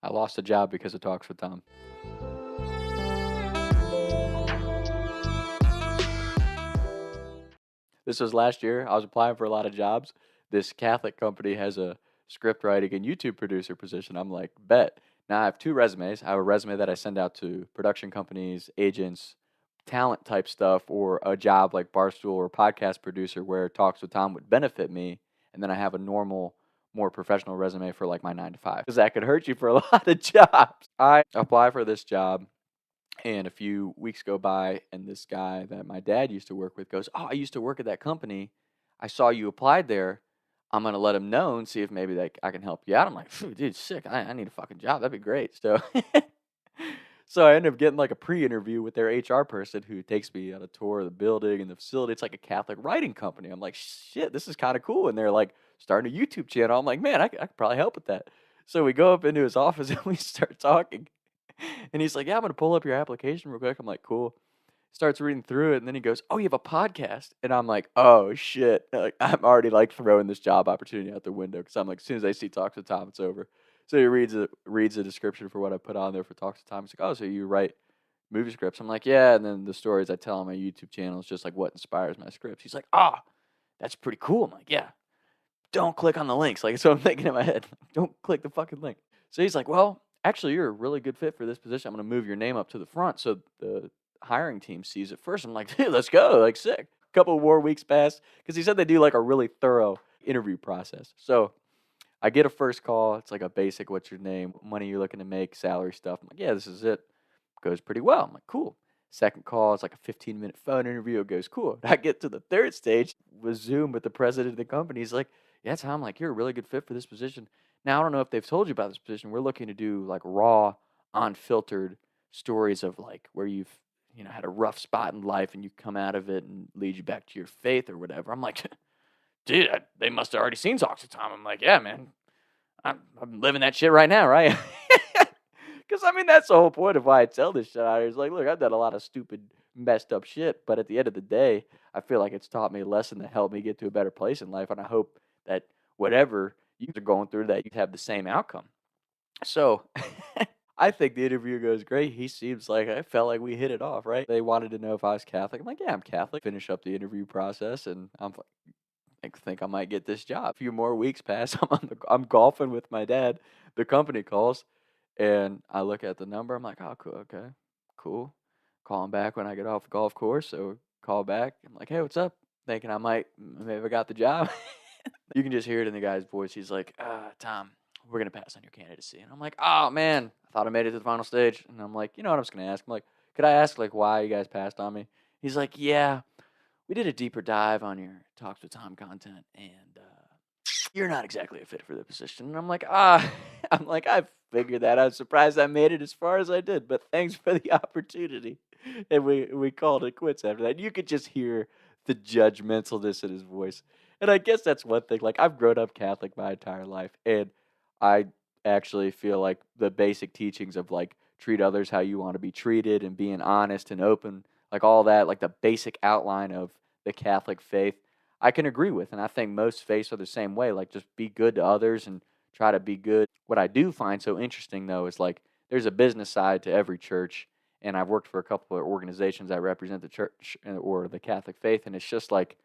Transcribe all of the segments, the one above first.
I lost a job because of Talks with Tom. This was last year. I was applying for a lot of jobs. This Catholic company has a script writing and YouTube producer position. I'm like, bet. Now I have two resumes. I have a resume that I send out to production companies, agents, talent type stuff, or a job like Barstool or podcast producer where Talks with Tom would benefit me. And then I have a normal, more professional resume for like my 9 to 5 because that could hurt you for a lot of jobs. I apply for this job. And a few weeks go by, and this guy that my dad used to work with goes, "Oh, I used to work at that company. I saw you applied there. I'm gonna let him know and see if maybe I can help you out." I'm like, "Phew, dude, sick. I need a fucking job. That'd be great." So, so I ended up getting like a pre-interview with their HR person who takes me on a tour of the building and the facility. It's like a Catholic writing company. I'm like, "Shit, this is kind of cool." And they're like starting a YouTube channel. I'm like, "Man, I could probably help with that." So we go up into his office and we start talking. And he's like, "Yeah, I'm gonna pull up your application real quick." I'm like, "Cool." Starts reading through it, and then he goes, "Oh, you have a podcast?" And I'm like, "Oh shit!" Like, I'm already like throwing this job opportunity out the window because I'm like, as soon as I see Talks with Tom, it's over. So he reads the description for what I put on there for Talks with Tom. He's like, "Oh, so you write movie scripts?" I'm like, "Yeah." And then the stories I tell on my YouTube channel is just like what inspires my scripts. He's like, "Ah, that's pretty cool." I'm like, "Yeah." Don't click on the links. Like, so I'm thinking in my head, don't click the fucking link. So he's like, "Well, actually, you're a really good fit for this position. I'm going to move your name up to the front so the hiring team sees it first." I'm like, "Dude, let's go." Like, sick. A couple more weeks pass because he said they do like a really thorough interview process. So I get a first call. It's like a basic, what's your name, what money you're looking to make, salary stuff. I'm like, "Yeah, this is it." Goes pretty well. I'm like, "Cool." Second call, it's like a 15-minute phone interview. It goes cool. I get to the third stage with Zoom with the president of the company. He's like, "Yeah, Tom, like you're a really good fit for this position. Now I don't know if they've told you about this position. We're looking to do like raw, unfiltered stories of like where you've had a rough spot in life and you come out of it and lead you back to your faith or whatever." I'm like, "Dude, they must have already seen Talks with Tom." I'm like, "Yeah, man, I'm living that shit right now, right?" Because I mean, that's the whole point of why I tell this shit out here. Is like, look, I've done a lot of stupid, messed up shit, but at the end of the day, I feel like it's taught me a lesson that helped me get to a better place in life, and I hope that whatever you are going through, that you have the same outcome. So, I think the interview goes great. He seems like I felt like we hit it off, right? They wanted to know if I was Catholic. I'm like, "Yeah, I'm Catholic." Finish up the interview process, and I think I might get this job. A few more weeks pass. I'm golfing with my dad. The company calls, and I look at the number. I'm like, "Oh, cool, okay, cool." Call him back when I get off the golf course. So call back. I'm like, "Hey, what's up?" Thinking I might maybe I got the job. You can just hear it in the guy's voice. He's like, "Tom, we're gonna pass on your candidacy." And I'm like, "Oh man, I thought I made it to the final stage." And I'm like, "You know what? I'm just gonna ask." I'm like, "Could I ask like why you guys passed on me?" He's like, "Yeah, we did a deeper dive on your Talks with Tom content, and you're not exactly a fit for the position." And I'm like, I'm like, "I figured that. I was surprised I made it as far as I did, but thanks for the opportunity." And we called it quits after that. You could just hear the judgmentalness in his voice. And I guess that's one thing. Like, I've grown up Catholic my entire life, and I actually feel like the basic teachings of like treat others how you want to be treated and being honest and open, like all that, like the basic outline of the Catholic faith, I can agree with. And I think most faiths are the same way. Like, just be good to others and try to be good. What I do find so interesting, though, is like there's a business side to every church. And I've worked for a couple of organizations that represent the church or the Catholic faith. And it's just like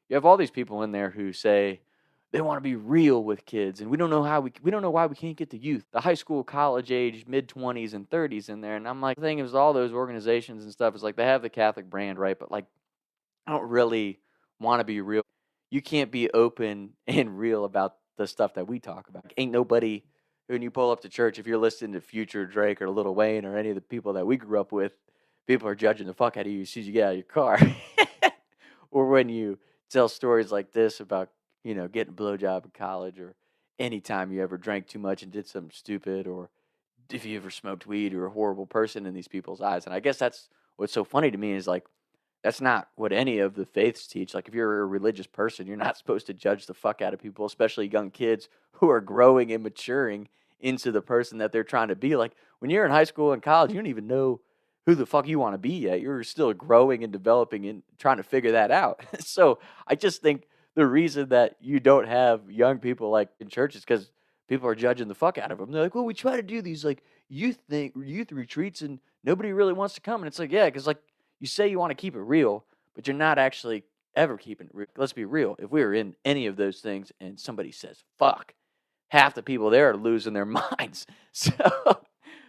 you have all these people in there who say they want to be real with kids. And we don't know we don't know why we can't get the youth, the high school, college age, mid-20s and 30s in there. And I'm like, the thing is, all those organizations and stuff is like they have the Catholic brand, right? But like, I don't really want to be real. You can't be open and real about the stuff that we talk about. Ain't nobody, when you pull up to church, if you're listening to Future, Drake, or Lil Wayne, or any of the people that we grew up with, people are judging the fuck out of you as soon as you get out of your car. Or when you tell stories like this about, getting a blowjob in college, or anytime you ever drank too much and did something stupid, or if you ever smoked weed, you're a horrible person in these people's eyes. And I guess that's what's so funny to me is like, that's not what any of the faiths teach. Like, if you're a religious person, you're not supposed to judge the fuck out of people, especially young kids who are growing and maturing into the person that they're trying to be. Like, when you're in high school and college, you don't even know who the fuck you want to be yet. You're still growing and developing and trying to figure that out. So I just think the reason that you don't have young people like in churches, because people are judging the fuck out of them. They're like, well, we try to do these like youth retreats, and nobody really wants to come. And it's like, yeah, because like you say you want to keep it real, but you're not actually ever keeping it real. Let's be real. If we were in any of those things and somebody says fuck, half the people there are losing their minds. So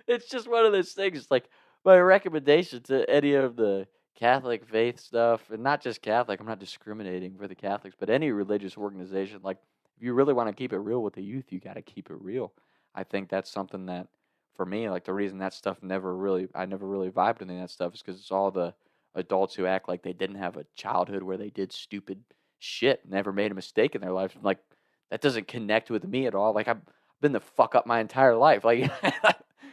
it's just one of those things. It's like my recommendation to any of the Catholic faith stuff, and not just Catholic, I'm not discriminating for the Catholics, but any religious organization, like if you really want to keep it real with the youth, you got to keep it real. I think that's something that, for me, like the reason that stuff I never really vibed with any of that stuff is because it's all the adults who act like they didn't have a childhood where they did stupid shit, never made a mistake in their life. Like, that doesn't connect with me at all. Like, I've been the fuck up my entire life. Like, you're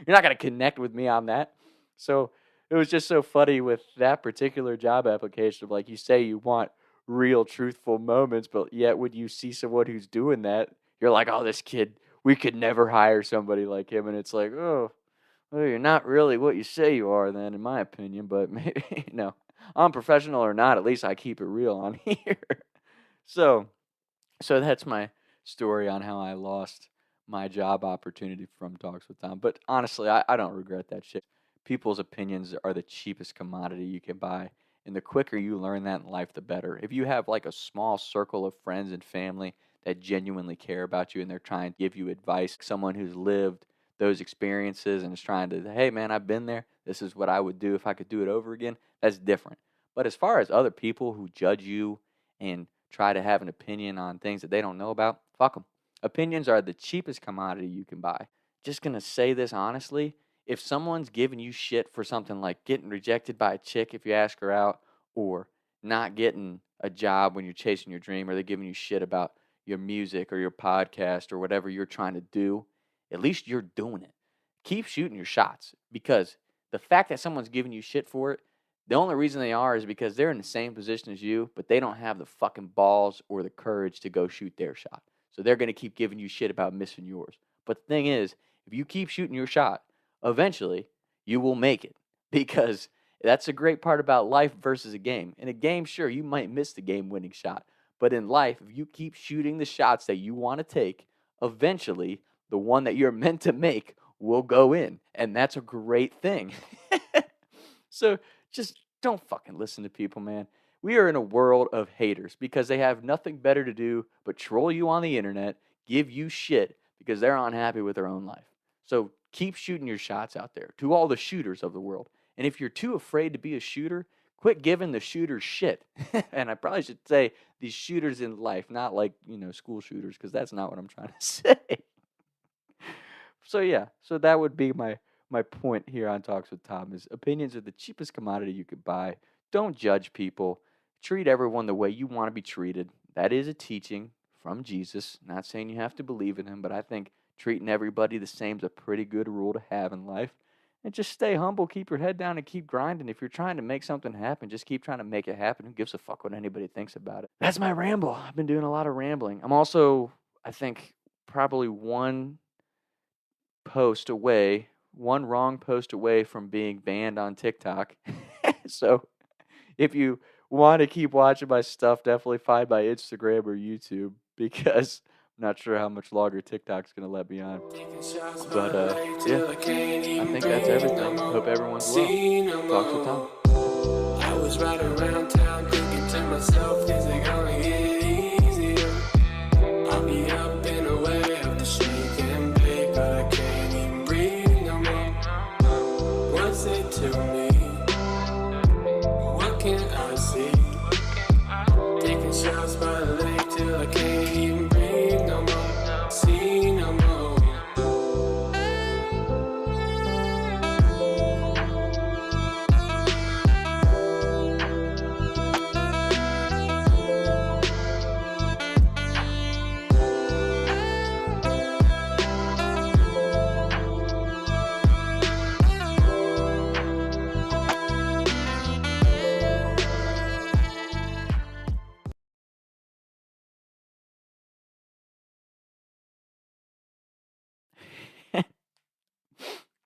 not going to connect with me on that. So it was just so funny with that particular job application of like, you say you want real truthful moments, but yet when you see someone who's doing that, you're like, oh, this kid, we could never hire somebody like him. And it's like, oh, well, you're not really what you say you are then, in my opinion, but maybe, I'm professional or not, at least I keep it real on here. So that's my story on how I lost my job opportunity from Talks with Tom. But honestly, I don't regret that shit. People's opinions are the cheapest commodity you can buy. And the quicker you learn that in life, the better. If you have like a small circle of friends and family that genuinely care about you and they're trying to give you advice, someone who's lived those experiences and is trying to, hey man, I've been there. This is what I would do if I could do it over again. That's different. But as far as other people who judge you and try to have an opinion on things that they don't know about, fuck them. Opinions are the cheapest commodity you can buy. Just going to say this honestly. If someone's giving you shit for something like getting rejected by a chick if you ask her out, or not getting a job when you're chasing your dream, or they're giving you shit about your music or your podcast or whatever you're trying to do, at least you're doing it. Keep shooting your shots, because the fact that someone's giving you shit for it, the only reason they are is because they're in the same position as you, but they don't have the fucking balls or the courage to go shoot their shot. So they're going to keep giving you shit about missing yours. But the thing is, if you keep shooting your shot, eventually you will make it, because that's a great part about life versus a game. In a game, sure, you might miss the game-winning shot. But in life, if you keep shooting the shots that you want to take, eventually the one that you're meant to make will go in. And that's a great thing. So just don't fucking listen to people, man. We are in a world of haters because they have nothing better to do but troll you on the internet, give you shit because they're unhappy with their own life. So keep shooting your shots out there to all the shooters of the world. And if you're too afraid to be a shooter, quit giving the shooters shit. And I probably should say these shooters in life, not like, school shooters, because that's not what I'm trying to say. So yeah, so that would be my point here on Talks with Tom is opinions are the cheapest commodity you could buy. Don't judge people. Treat everyone the way you want to be treated. That is a teaching from Jesus. Not saying you have to believe in him, but I think treating everybody the same is a pretty good rule to have in life. And just stay humble, keep your head down, and keep grinding. If you're trying to make something happen, just keep trying to make it happen. Who gives a fuck what anybody thinks about it? That's my ramble. I've been doing a lot of rambling. I'm also, I think, probably one wrong post away from being banned on TikTok. So if you want to keep watching my stuff, definitely find my Instagram or YouTube, because I'm not sure how much longer TikTok's going to let me on. But, yeah, I think that's everything. Hope everyone's well. Talks with Tom. I was right around town thinking to myself, is it gonna get